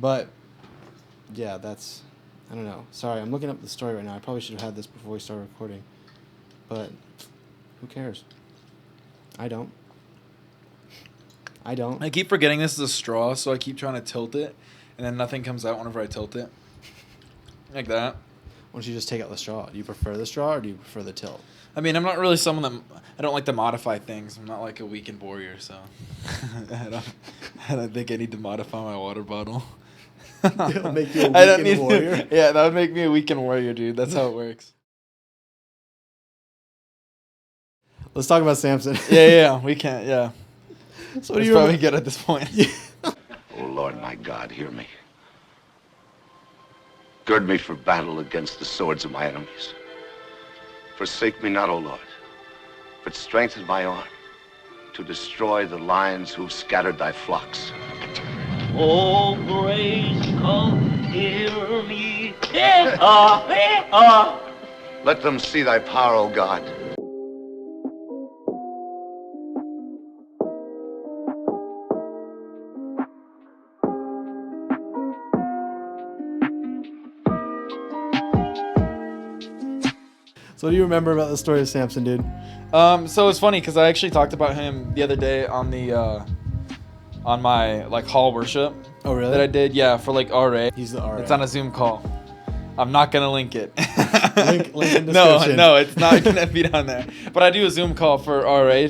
But yeah, that's, I don't know. Sorry, I'm looking up the story right now. I probably should have had this before we started recording. But who cares? I don't. I keep forgetting this is a straw, so I keep trying to tilt it, and then nothing comes out whenever I tilt it. Like that. Why don't you just take out the straw? Do you prefer the straw or do you prefer the tilt? I mean, I'm not really someone that... I don't like to modify things. I'm not like a weekend warrior, so... I don't think I need to modify my water bottle. It'll make you a weekend warrior? Yeah, that would make me a weekend warrior, dude. That's how it works. Let's talk about Samson. Yeah, we can't, yeah. So it's probably good at this point. Oh, Lord, my God, hear me. Gird me for battle against the swords of my enemies. Forsake me not, O Lord, but strengthen my arm to destroy the lions who've scattered thy flocks. Oh, grace, come hear me. Let them see thy power, O God. So what do you remember about the story of Samson, dude? So it's funny because I actually talked about him the other day on the on my like hall worship. Oh, really? That I did, yeah, for like RA. He's the RA. It's on a Zoom call. I'm not gonna link it. link in description. No, it's not gonna be down there. But I do a Zoom call for RA,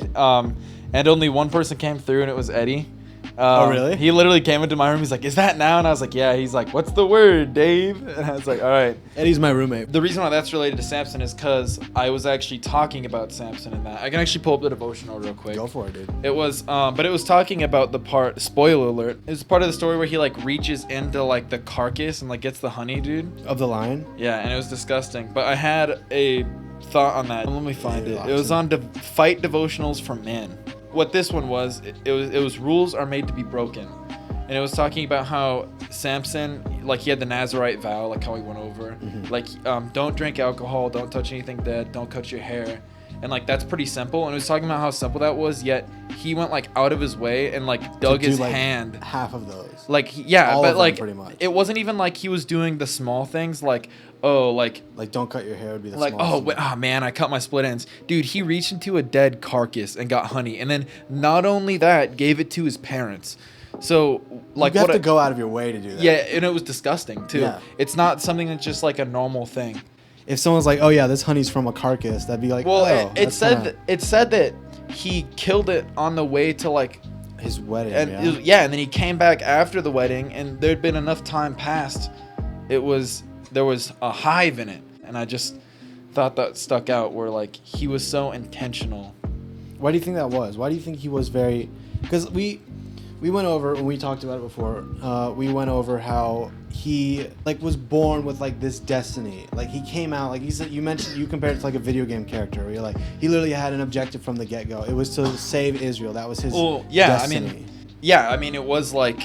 and only one person came through, and it was Eddie. Oh, really? He literally came into my room. He's like, "Is that now?" And I was like, "Yeah." He's like, "What's the word, Dave?" And I was like, "All right." Eddie's my roommate. The reason why that's related to Samson is because I was actually talking about Samson in that. I can actually pull up the devotional real quick. Go for it, dude. It was, but it was talking about the part. Spoiler alert! It was part of the story where he like reaches into like the carcass and like gets the honey, dude. Of the lion? Yeah, and it was disgusting. But I had a thought on that. Let me find it. It was on Fight Devotionals for Men. What this one was, it was rules are made to be broken. And it was talking about how Samson, like he had the Nazirite vow, like how we went over. Mm-hmm. Like, don't drink alcohol, don't touch anything dead, don't cut your hair. And like, that's pretty simple. And it was talking about how simple that was, yet he went like out of his way and like dug his hand. Half of those. Like, yeah, all but of like, them, pretty much. It wasn't even like he was doing the small things like, oh, like don't cut your hair would be the like, oh man, I cut my split ends. Dude, he reached into a dead carcass and got honey. And then not only that, gave it to his parents. So, like, you have to go out of your way to do that. Yeah, and it was disgusting too. Yeah. It's not something that's just like a normal thing. If someone's like, "Oh yeah, this honey's from a carcass," that'd be like, well, oh, it said that he killed it on the way to like his wedding. And and then he came back after the wedding, and there'd been enough time passed. There was a hive in it, and I just thought that stuck out. Where like he was so intentional. Why do you think that was? Why do you think he was very? Because we went over when we talked about it before. We went over how he like was born with like this destiny. Like he came out like you mentioned you compared it to like a video game character where you're like he literally had an objective from the get-go. It was to save Israel. That was his destiny. I mean it was like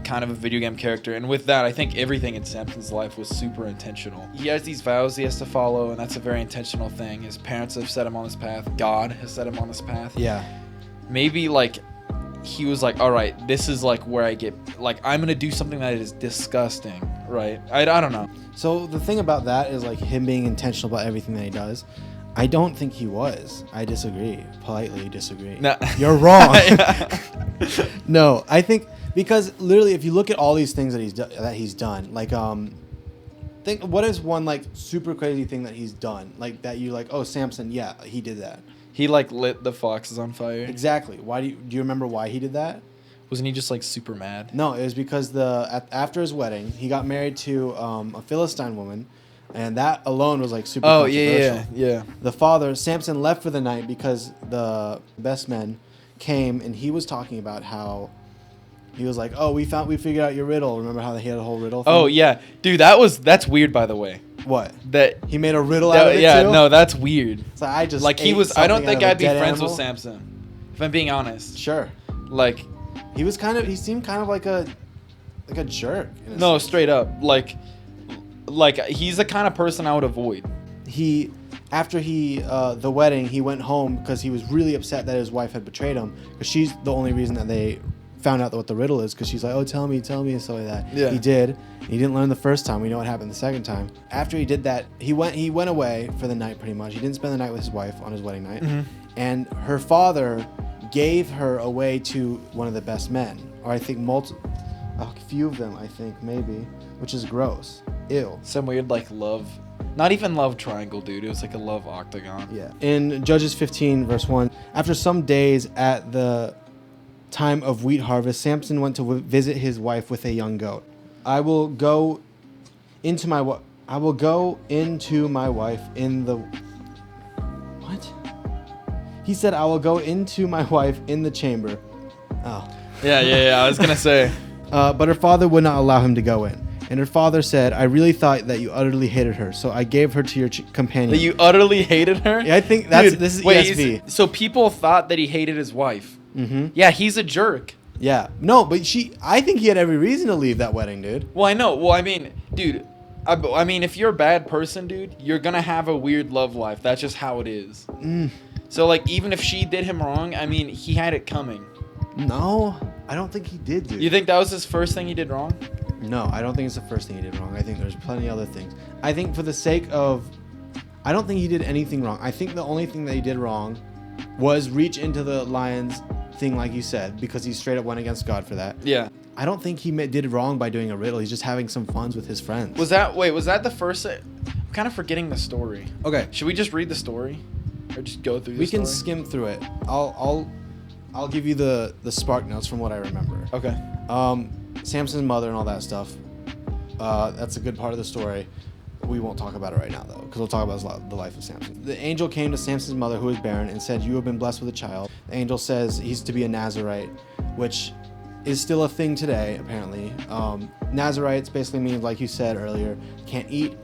kind of a video game character, and with that I think everything in Samson's life was super intentional. He has these vows he has to follow, and that's a very intentional thing. His parents have set him on this path. God has set him on this path. Yeah. Maybe like he was like, all right, this is like where I get like I'm gonna do something that is disgusting, right? I don't know. So the thing about that is like him being intentional about everything that he does. I don't think he was. I disagree. Politely disagree. No. You're wrong. No, I think because literally if you look at all these things that he's done, like think what is one like super crazy thing that he's done, like that you like, oh, Samson, yeah, he did that. He like lit the foxes on fire. Exactly. Why do you remember why he did that? Wasn't he just like super mad? No, it was because after his wedding, he got married to a Philistine woman, and that alone was like super controversial. Yeah. The father, Samson, left for the night because the best men came, and he was talking about how he was like, "Oh, we figured out your riddle." Remember how he had a whole riddle thing? Oh yeah, dude, that's weird, by the way. What? That he made a riddle out of it yeah, too? no, that's weird. So I just like he was. I don't think I'd be friends animal. with Samson, if I'm being honest. Sure. Like, he seemed kind of like a jerk. No, straight up, like he's the kind of person I would avoid. After the wedding, he went home because he was really upset that his wife had betrayed him, because she's the only reason that they found out what the riddle is because she's like, oh, tell me, and stuff like that. Yeah. He did. He didn't learn the first time. We know what happened the second time. After he did that, he went away for the night pretty much. He didn't spend the night with his wife on his wedding night. Mm-hmm. And her father gave her away to one of the best men, or I think a few of them, I think, maybe, which is gross. Ew. Some weird like love, not even love triangle, dude. It was like a love octagon. Yeah. In Judges 15, verse 1, after some days at the time of wheat harvest, Samson went to visit his wife with a young goat. I will go into my wife in the... What? He said, I will go into my wife in the chamber. Oh. Yeah. I was gonna say. But her father would not allow him to go in. And her father said, I really thought that you utterly hated her, so I gave her to your companion. That you utterly hated her? Yeah, I think this is ESV. So people thought that he hated his wife. Mm-hmm. Yeah, he's a jerk. Yeah. No, but I think he had every reason to leave that wedding, dude. Well, I know. Well, I mean, dude, I mean, if you're a bad person, dude, you're gonna have a weird love life. That's just how it is. So, like, even if she did him wrong, I mean, he had it coming. No, I don't think he did, dude. You think that was his first thing he did wrong? No, I don't think it's the first thing he did wrong. I think there's plenty of other things. I think for the sake of... I don't think he did anything wrong. I think the only thing that he did wrong was reach into the lion's thing, like you said, because he straight up went against God for that. Yeah. I don't think he did wrong by doing a riddle. He's just having some funs with his friends. Was that the first... I'm kind of forgetting the story. Okay. Should we just read the story? Or just go through the story? We can skim through it. I'll give you the spark notes from what I remember. Okay. Samson's mother and all that stuff. That's a good part of the story. We won't talk about it right now, though, because we'll talk about the life of Samson. The angel came to Samson's mother, who was barren, and said, you have been blessed with a child. The angel says he's to be a Nazarite, which is still a thing today, apparently. Nazarites basically means, like you said earlier, can't drink.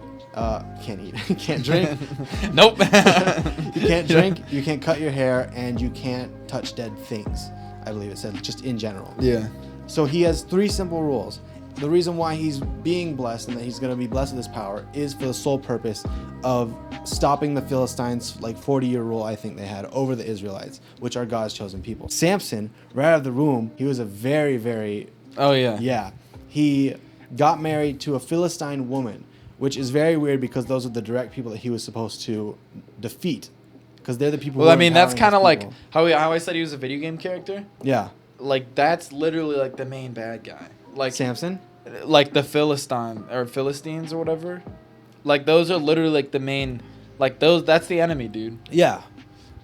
Nope. You can't drink, you can't cut your hair, and you can't touch dead things, I believe it said, just in general. Yeah. So he has 3 simple rules. The reason why he's being blessed and that he's going to be blessed with this power is for the sole purpose of stopping the Philistines, like 40-year rule I think they had over the Israelites, which are God's chosen people. Samson, right out of the womb, he was a very, very... Oh, yeah. Yeah. He got married to a Philistine woman, which is very weird because those are the direct people that he was supposed to defeat. Because they're the people Well, who I mean, that's kind of like people. how I said he was a video game character. Yeah. Like, that's literally, like, the main bad guy. Like Samson? Like the Philistines or whatever. Like, those are literally, like, the main... Like, that's the enemy, dude. Yeah.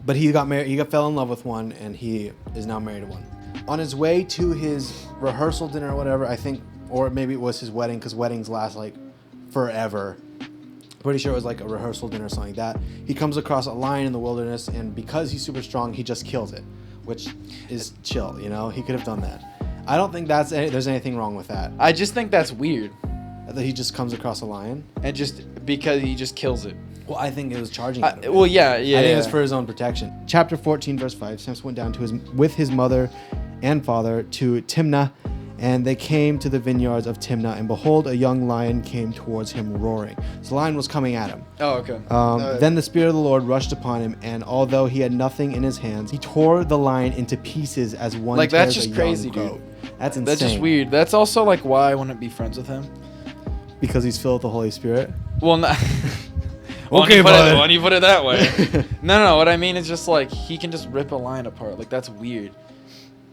But he got married. He fell in love with one, and he is now married to one. On his way to his rehearsal dinner or whatever, I think, or maybe it was his wedding, because weddings last, like, forever. Pretty sure it was like a rehearsal dinner or something like that. He comes across a lion in the wilderness, and because he's super strong, he just kills it, which is chill, you know? He could have done that. I don't think there's anything wrong with that. I just think that's weird. That he just comes across a lion? And just because he just kills it. Well, I think it was charging him. Well, yeah. I think it was for his own protection. Chapter 14, verse 5. Samson went down with his mother and father to Timnah, and they came to the vineyards of Timnah, and behold, a young lion came towards him roaring. So the lion was coming at him. Oh, okay. Then the Spirit of the Lord rushed upon him, and although he had nothing in his hands, he tore the lion into pieces as one like, tears that's just a crazy, young goat. dude. That's insane. That's just weird. That's also, like, why I wouldn't be friends with him. Because he's filled with the Holy Spirit? Well, no. Okay, bud. When you put it that way. No. What I mean is just, like, he can just rip a lion apart. Like, that's weird.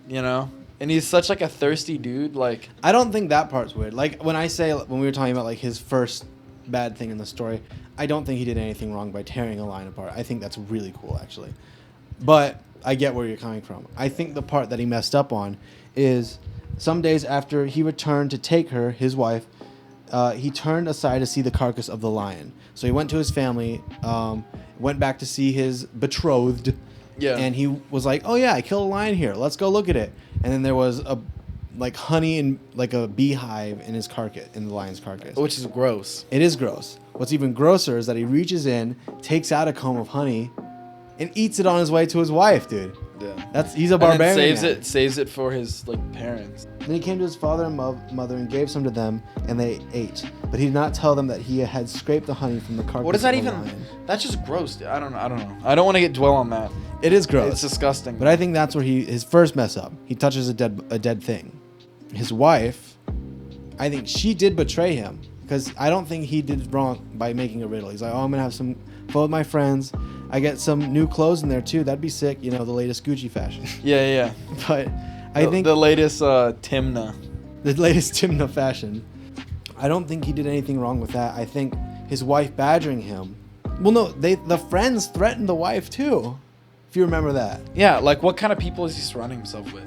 You know? And he's such, like, a thirsty dude. Like, I don't think that part's weird. Like, when we were talking about, like, his first bad thing in the story, I don't think he did anything wrong by tearing a lion apart. I think that's really cool, actually. But I get where you're coming from. I think the part that he messed up on is some days after he returned to take her, his wife, he turned aside to see the carcass of the lion. So he went to his family, went back to see his betrothed. yeah. And he was like, oh, yeah, I killed a lion here. Let's go look at it. And then there was honey and like a beehive in his carcass, in the lion's carcass. Which is gross. It is gross. What's even grosser is that he reaches in, takes out a comb of honey, and eats it on his way to his wife, dude. Yeah. He's a And then barbarian. saves it for his like parents. Then he came to his father and mother and gave some to them, and they ate. But he did not tell them that he had scraped the honey from the carcass. What is that of the even? lion. That's just gross. Dude. I don't know. I don't want to dwell on that. It is gross. It's disgusting. But I think that's where his first mess up. He touches a dead thing. His wife, I think she did betray him, because I don't think he did wrong by making a riddle. He's like, oh, I'm gonna have some fun with my friends. I get some new clothes in there too. That'd be sick. You know, the latest Gucci fashion. Yeah. But I think the latest Timna. the latest Timna fashion. I don't think he did anything wrong with that. I think his wife badgering him. Well, no, the friends threatened the wife too. If you remember that. Yeah, like what kind of people is he surrounding himself with?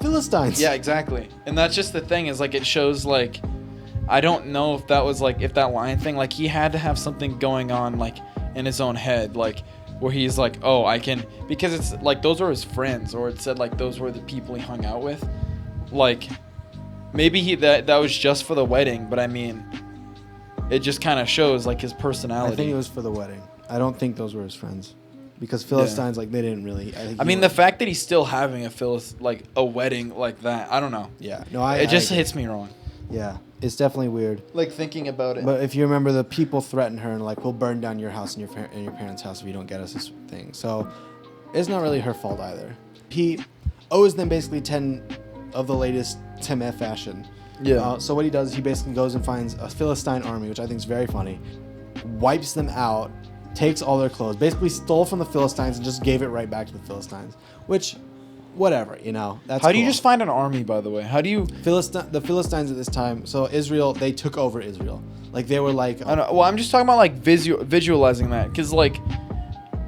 Philistines. Yeah, exactly. And that's just the thing is like it shows like I don't know if that was like if that lion thing like he had to have something going on like in his own head like where he's like, oh, I can, because it's like those are his friends, or it said like those were the people he hung out with. Like maybe that was just for the wedding, but I mean it just kind of shows like his personality. I think it was for the wedding. I don't think those were his friends, because Philistines like they didn't really. I mean the fact that he's still having a wedding like that, I don't know. Yeah, no, It just hits me wrong. Yeah, it's definitely weird. Like thinking about it. But if you remember, the people threatened her and like, we'll burn down your house and your parents' house if you don't get us this thing. So it's not really her fault either. He owes them basically 10 of the latest Tim F fashion. Yeah. So what he does is he basically goes and finds a Philistine army, which I think is very funny, wipes them out, takes all their clothes, basically stole from the Philistines and just gave it right back to the Philistines, which, whatever, you know. That's How do you cool. just find an army, by the way? How do you... The Philistines at this time, so Israel, they took over Israel. Like, they were like... I don't know. Well, I'm just talking about, like, visualizing that. Because, like,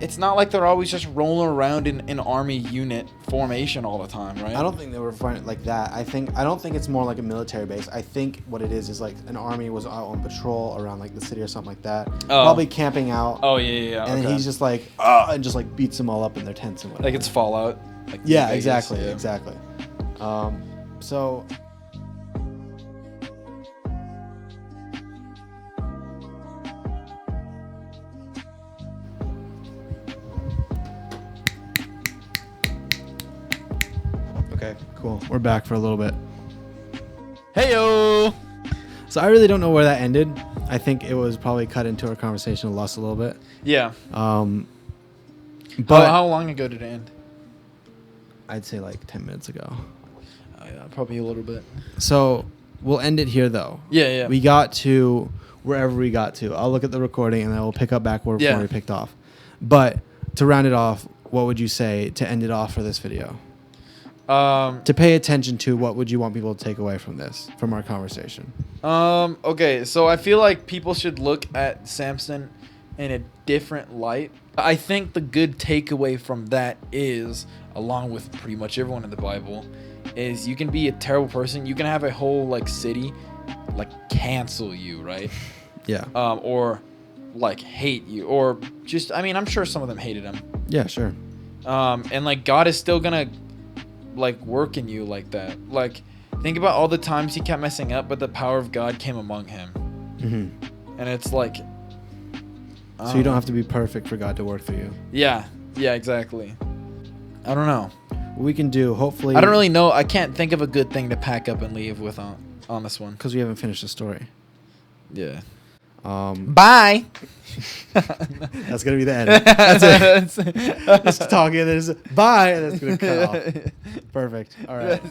it's not like they're always just rolling around in an army unit formation all the time, right? I don't think they were fighting like that. I don't think it's more like a military base. I think what it is like an army was out on patrol around like the city or something like that. Probably camping out. Oh, yeah. And then okay. he's just like, and just like beats them all up in their tents and whatever. Like it's Fallout. Like yeah, Vegas, exactly, yeah. exactly. So... Okay, cool. We're back for a little bit. Heyo! So I really don't know where that ended. I think it was probably cut into our conversation and lost a little bit. Yeah. But how long ago did it end? I'd say like 10 minutes ago. Oh, yeah, probably a little bit. So we'll end it here though. Yeah. We got to wherever we got to. I'll look at the recording and then we'll pick up back where we picked off. But to round it off, what would you say to end it off for this video? To pay attention to, what would you want people to take away from this, from our conversation? Okay, so I feel like people should look at Samson in a different light. I think the good takeaway from that is, along with pretty much everyone in the Bible, is you can be a terrible person. You can have a whole like city like cancel you, right? Yeah. Or like hate you, or just, I mean, I'm sure some of them hated him. Yeah, sure. And like God is still gonna like work in you like that. Like think about all the times he kept messing up, but the power of God came among him. Mm-hmm. And it's like, so you don't have to be perfect for God to work through you. Yeah, exactly. I don't know. What we can do, hopefully... I don't really know. I can't think of a good thing to pack up and leave with on this one. Because we haven't finished the story. Yeah. Bye! That's going to be the end. That's it. Just talking, there's bye, and that's going to cut off. Perfect. All right.